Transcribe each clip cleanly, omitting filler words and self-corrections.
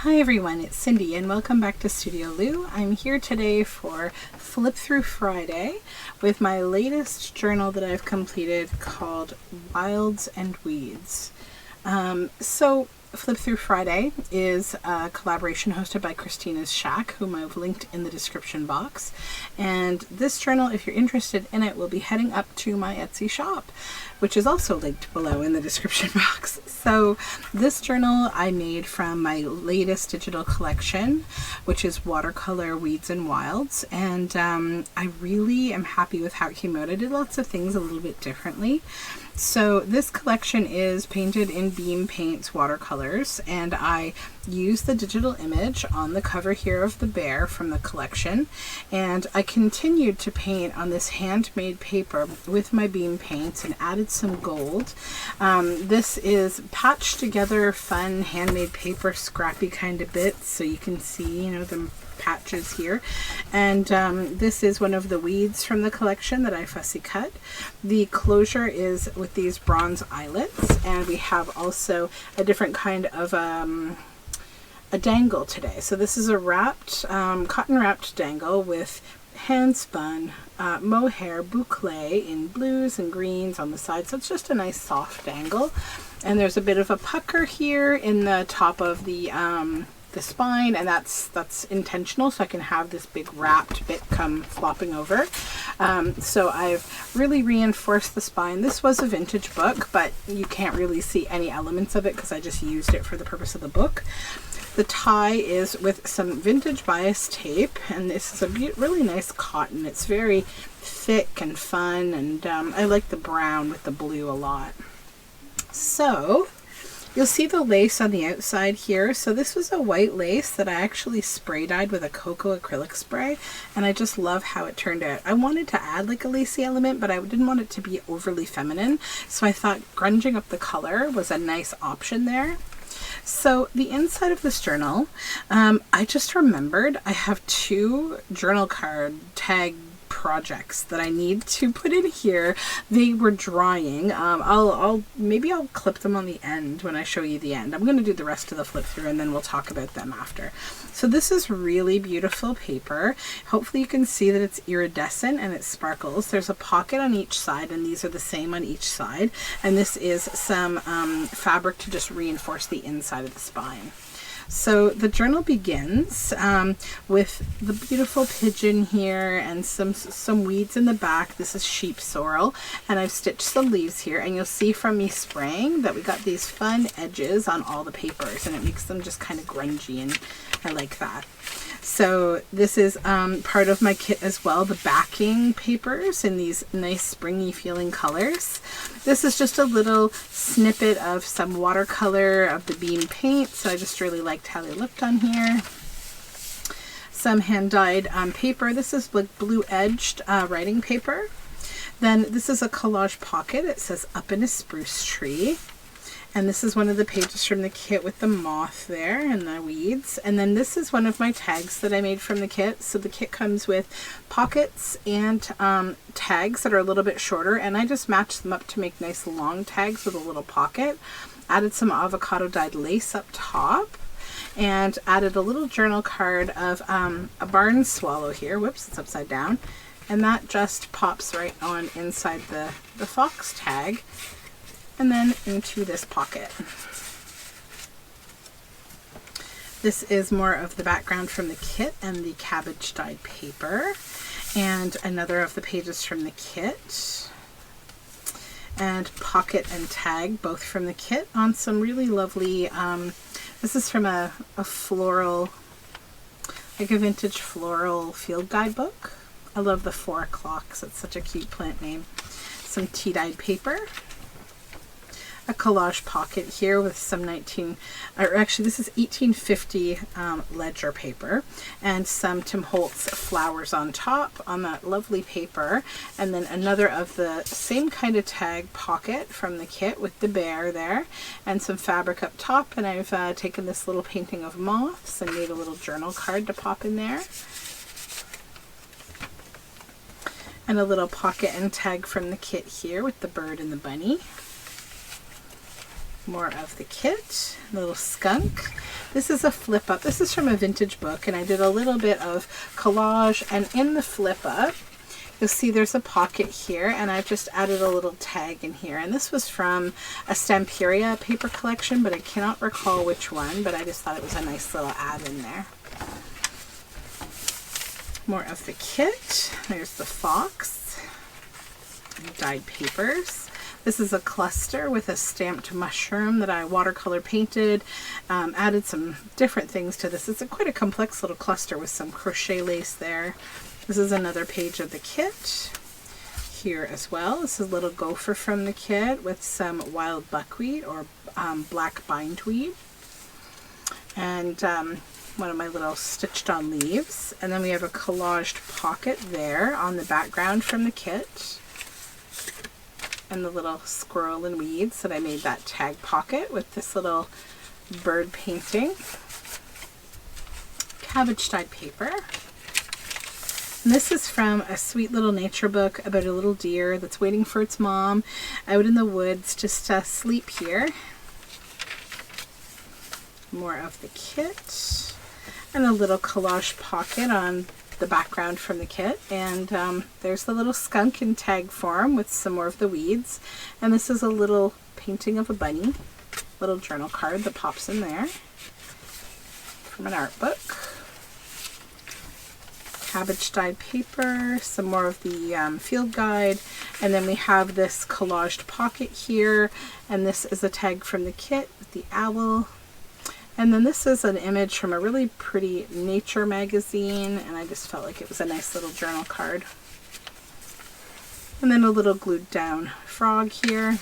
Hi everyone, it's Cindy and welcome back to Studioloo. I'm here today for Flip Through Friday with my latest journal that I've completed called Wilds and Weeds. Flip Through Friday is a collaboration hosted by Christina's Shack, whom I've linked in the description box. And this journal, if you're interested in it, will be heading up to my Etsy shop, which is also linked below in the description box. So this journal I made from my latest digital collection, which is Watercolour, Weeds and Wilds. And I really am happy with how it came out. I did lots of things a little bit differently. So this collection is painted in Beam Paints watercolors, and I used the digital image on the cover here of the bear from the collection, and I continued to paint on this handmade paper with my Beam Paints and added some gold. This is patched together fun handmade paper, scrappy kind of bits, so you can see, you know, the patches here. And this is one of the weeds from the collection that I fussy cut. The closure is with these bronze eyelets, and we have also a different kind of a dangle today. So this is a wrapped, cotton wrapped dangle with hand spun mohair boucle in blues and greens on the side. So it's just a nice soft dangle. And there's a bit of a pucker here in the top of the spine, and that's intentional, so I can have this big wrapped bit come flopping over. So I've really reinforced the spine. This was a vintage book, but you can't really see any elements of it because I just used it for the purpose of the book. The tie is with some vintage bias tape, and this is a really nice cotton. It's very thick and fun, and I like the brown with the blue a lot. So you'll see the lace on the outside here. So this was a white lace that I actually spray dyed with a cocoa acrylic spray, and I just love how it turned out. I wanted to add like a lacy element, but I didn't want it to be overly feminine, so I thought grunging up the color was a nice option there. So the inside of this journal, I just remembered I have two journal card tag projects that I need to put in here. They were drying. Maybe I'll clip them on the end when I show you the end. I'm going to do the rest of the flip through and then we'll talk about them after. So this is really beautiful paper. Hopefully you can see that it's iridescent and it sparkles. There's a pocket on each side, and these are the same on each side. And this is some fabric to just reinforce the inside of the spine. So the journal begins with the beautiful pigeon here and some weeds in the back. This is sheep sorrel, and I've stitched some leaves here, and you'll see from me spraying that we got these fun edges on all the papers, and it makes them just kind of grungy, and I like that. So this is part of my kit as well, the backing papers in these nice springy feeling colors. This is just a little snippet of some watercolor of the Beam paint, so I just really liked how they looked on here. Some hand-dyed paper. This is like blue-edged writing paper. Then this is a collage pocket. It says Up in a Spruce Tree. And this is one of the pages from the kit with the moth there and the weeds. And then this is one of my tags that I made from the kit. So the kit comes with pockets and tags that are a little bit shorter, and I just matched them up to make nice long tags with a little pocket. Added some avocado dyed lace up top, and added a little journal card of a barn swallow here. Whoops, it's upside down. And that just pops right on inside the fox tag, and then into this pocket. This is more of the background from the kit and the cabbage dyed paper, and another of the pages from the kit, and pocket and tag both from the kit on some really lovely, this is from a floral, like a vintage floral field guide book. I love the 4 o'clocks, it's such a cute plant name. Some tea dyed paper. A collage pocket here with some this is 1850 ledger paper, and some Tim Holtz flowers on top on that lovely paper, and then another of the same kind of tag pocket from the kit with the bear there, and some fabric up top, and I've taken this little painting of moths and made a little journal card to pop in there. And a little pocket and tag from the kit here with the bird and the bunny. More of the kit, little skunk. This is a flip up. This is from a vintage book, and I did a little bit of collage, and in the flip up you'll see there's a pocket here, and I've just added a little tag in here. And this was from a Stamperia paper collection, but I cannot recall which one, but I just thought it was a nice little add in there. More of the kit. There's the fox, dyed papers. This is a cluster with a stamped mushroom that I watercolor painted, added some different things to this. It's quite a complex little cluster with some crochet lace there. This is another page of the kit here as well. This is a little gopher from the kit with some wild buckwheat or black bindweed, and one of my little stitched on leaves. And then we have a collaged pocket there on the background from the kit, and the little squirrel and weeds that I made that tag pocket with this little bird painting. Cabbage dyed paper. And this is from a sweet little nature book about a little deer that's waiting for its mom out in the woods just to sleep here. More of the kit, and a little collage pocket on the background from the kit. And there's the little skunk in tag form with some more of the weeds. And this is a little painting of a bunny, little journal card that pops in there from an art book. Cabbage dyed paper, some more of the field guide, and then we have this collaged pocket here, and this is a tag from the kit with the owl. And then this is an image from a really pretty nature magazine, and I just felt like it was a nice little journal card. And then a little glued down frog here,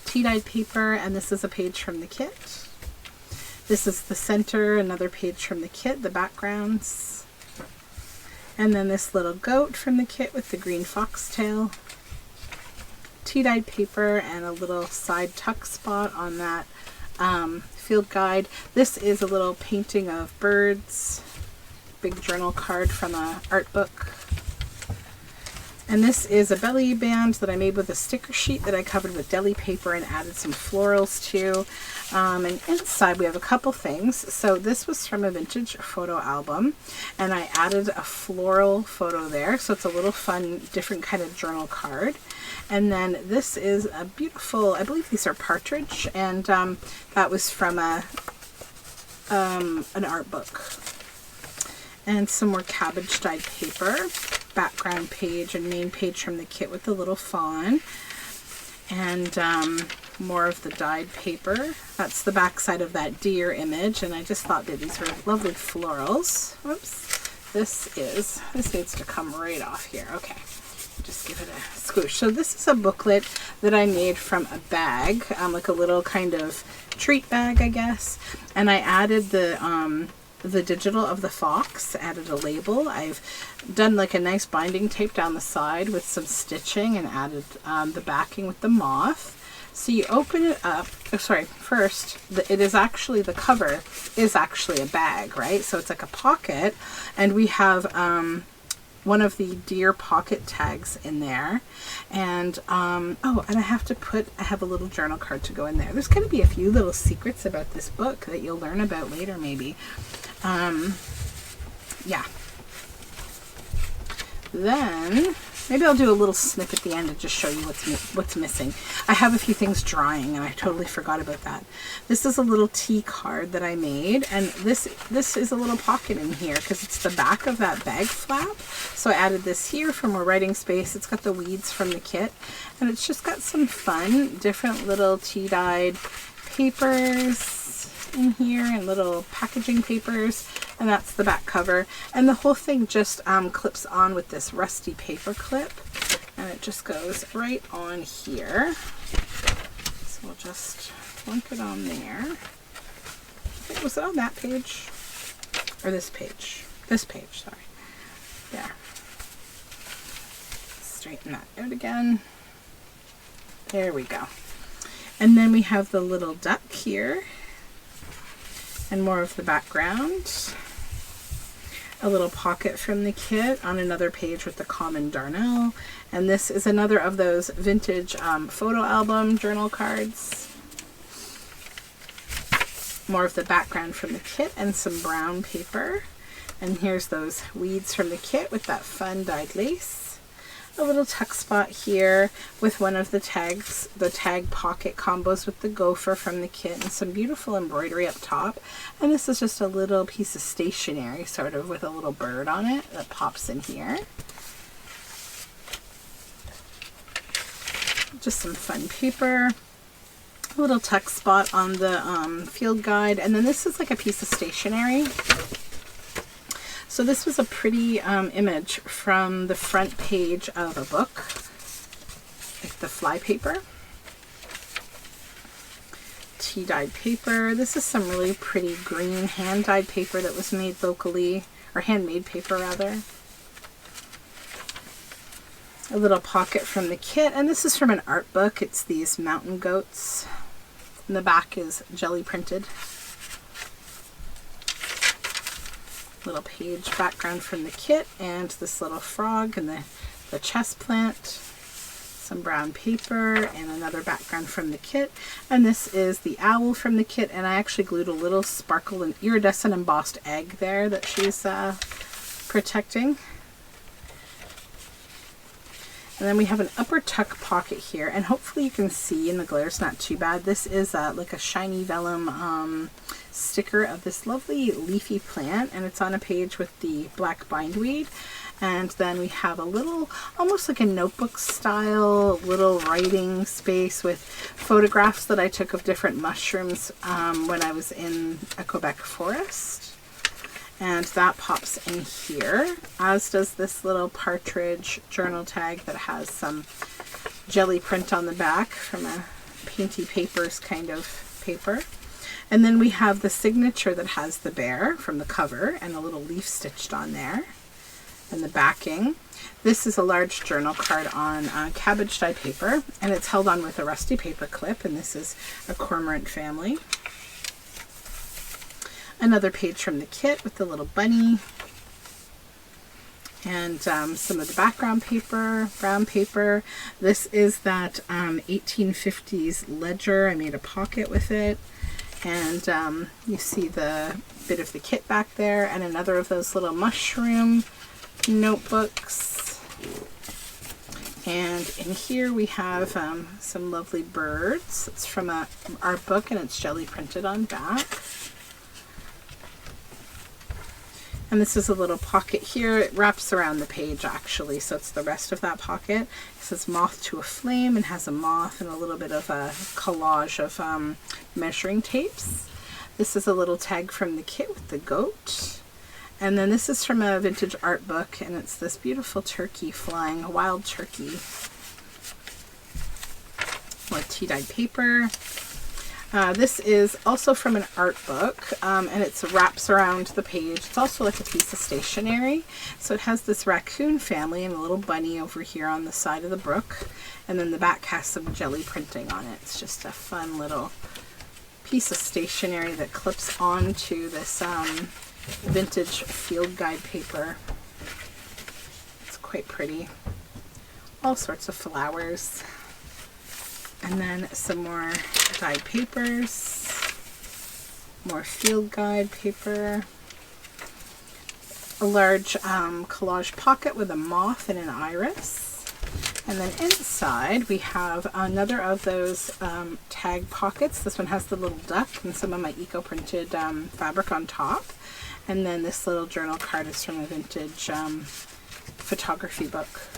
tea-dyed paper, and this is a page from the kit. This is the center, another page from the kit, the backgrounds. And then this little goat from the kit with the green foxtail, tea-dyed paper, and a little side tuck spot on that field guide. This is a little painting of birds, big journal card from a art book. And this is a belly band that I made with a sticker sheet that I covered with deli paper and added some florals to. And inside we have a couple things. So this was from a vintage photo album, and I added a floral photo there. So it's a little fun, different kind of journal card. And then this is a beautiful, I believe these are partridge, and that was from an art book. And some more cabbage dyed paper, background page and main page from the kit with the little fawn, and more of the dyed paper. That's the back side of that deer image, and I just thought that these were lovely florals. Whoops, this needs to come right off here. Okay, just give it a squish. So this is a booklet that I made from a bag, like a little kind of treat bag, I guess, and I added the digital of the fox, added a label. I've done like a nice binding tape down the side with some stitching, and added the backing with the moth. So you open it up, first, it is actually, the cover is actually a bag, right? So it's like a pocket, and we have one of the deer pocket tags in there, and and I have a little journal card to go in there. There's going to be a few little secrets about this book that you'll learn about later, maybe. Yeah. Then maybe I'll do a little snip at the end and just show you what's missing. I have a few things drying, and I totally forgot about that. This is a little tea card that I made, and this is a little pocket in here because it's the back of that bag flap. So I added this here for more writing space. It's got the weeds from the kit, and it's just got some fun, different little tea-dyed papers in here and little packaging papers, and that's the back cover. And the whole thing just clips on with this rusty paper clip, and it just goes right on here. So we'll just plunk it on there. Was it on that page or this page? This page, sorry. There. Straighten that out again. There we go. And then we have the little duck here, and more of the background. A little pocket from the kit on another page with the common darnel. And this is another of those vintage photo album journal cards. more of the background from the kit and some brown paper. And here's those weeds from the kit with that fun dyed lace. A little tuck spot here with one of the tags, the tag pocket combos with the gopher from the kit, and some beautiful embroidery up top. And this is just a little piece of stationery sort of with a little bird on it that pops in here. Just some fun paper. A little tuck spot on the field guide, and then this is like a piece of stationery. So this was a pretty image from the front page of a book, like the fly paper. Tea dyed paper. This is some really pretty green hand dyed paper that was made locally, or handmade paper rather. A little pocket from the kit, and this is from an art book. It's these mountain goats. And the back is jelly printed. Little page background from the kit, and this little frog and the chest plant, some brown paper, and another background from the kit. And this is the owl from the kit, and I actually glued a little sparkle and iridescent embossed egg there that she's protecting. And then we have an upper tuck pocket here, and hopefully you can see, and the glare's not too bad. This is like a shiny vellum sticker of this lovely leafy plant, and it's on a page with the black bindweed. And then we have a little, almost like a notebook style, little writing space with photographs that I took of different mushrooms when I was in a Quebec forest. And that pops in here, as does this little partridge journal tag that has some jelly print on the back from a painty papers kind of paper. And then we have the signature that has the bear from the cover and a little leaf stitched on there. And the backing. This is a large journal card on cabbage dye paper, and it's held on with a rusty paper clip, and this is a cormorant family. Another page from the kit with the little bunny, and some of the background paper, brown paper. This is that 1850s ledger. I made a pocket with it, and you see the bit of the kit back there, and another of those little mushroom notebooks. And in here we have some lovely birds. It's from a art book, and it's jelly printed on back. And this is a little pocket here. It wraps around the page actually, so it's the rest of that pocket. It says moth to a flame, and has a moth and a little bit of a collage of measuring tapes. This is a little tag from the kit with the goat. And then this is from a vintage art book, and it's this beautiful turkey flying, a wild turkey. More tea dyed paper. This is also from an art book, and it wraps around the page. It's also like a piece of stationery. So it has this raccoon family and a little bunny over here on the side of the brook. And then the back has some jelly printing on it. It's just a fun little piece of stationery that clips onto this vintage field guide paper. It's quite pretty. All sorts of flowers. And then some more dyed papers, more field guide paper, a large collage pocket with a moth and an iris. And then inside we have another of those tag pockets. This one has the little duck and some of my eco-printed fabric on top. And then this little journal card is from a vintage photography book.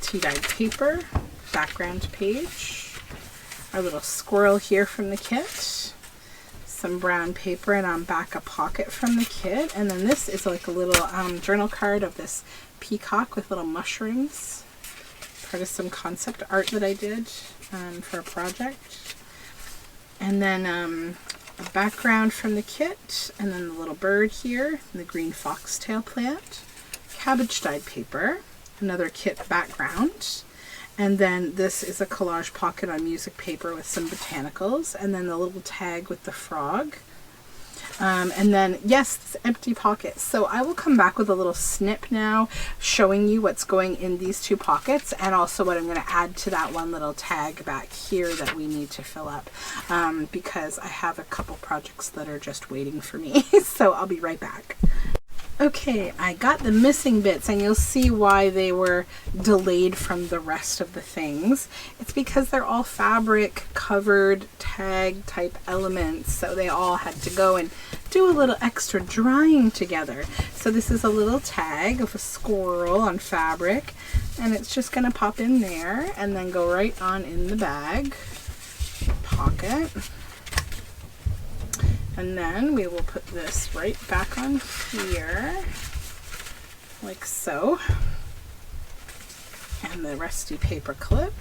Tea dyed paper, background page, our little squirrel here from the kit, some brown paper, and on back a pocket from the kit. And then this is like a little journal card of this peacock with little mushrooms, part of some concept art that I did for a project. And then a background from the kit, and then the little bird here, and the green foxtail plant, cabbage dyed paper, another kit background, and then this is a collage pocket on music paper with some botanicals, and then the little tag with the frog. And then, yes, this empty pocket. So I will come back with a little snip now showing you what's going in these two pockets, and also what I'm going to add to that one little tag back here that we need to fill up, because I have a couple projects that are just waiting for me. So I'll be right back. Okay, I got the missing bits, and you'll see why they were delayed from the rest of the things. It's because they're all fabric covered tag type elements, so they all had to go and do a little extra drying together. So this is a little tag of a squirrel on fabric, and it's just going to pop in there and then go right on in the bag pocket. And then we will put this right back on here, like so. And the rusty paper clip.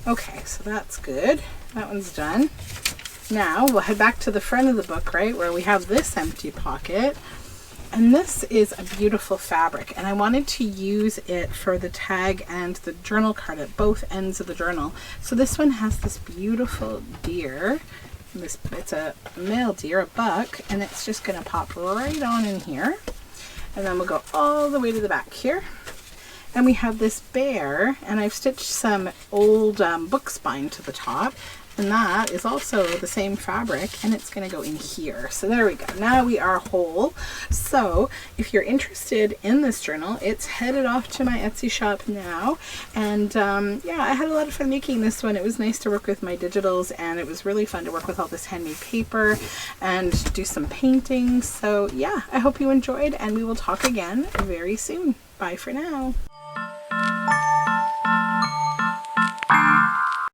Okay, so that's good. That one's done. Now we'll head back to the front of the book, right, where we have this empty pocket. And this is a beautiful fabric, and I wanted to use it for the tag and the journal card at both ends of the journal. So this one has this beautiful deer. It's a male deer, a buck, and it's just going to pop right on in here. And then we'll go all the way to the back here. And we have this bear, and I've stitched some old book spine to the top. And that is also the same fabric, and it's going to go in here. So there we go. Now we are whole. So if you're interested in this journal, it's headed off to my Etsy shop now. And yeah, I had a lot of fun making this one. It was nice to work with my digitals, and it was really fun to work with all this handmade paper and do some painting. So yeah, I hope you enjoyed, and we will talk again very soon. Bye for now.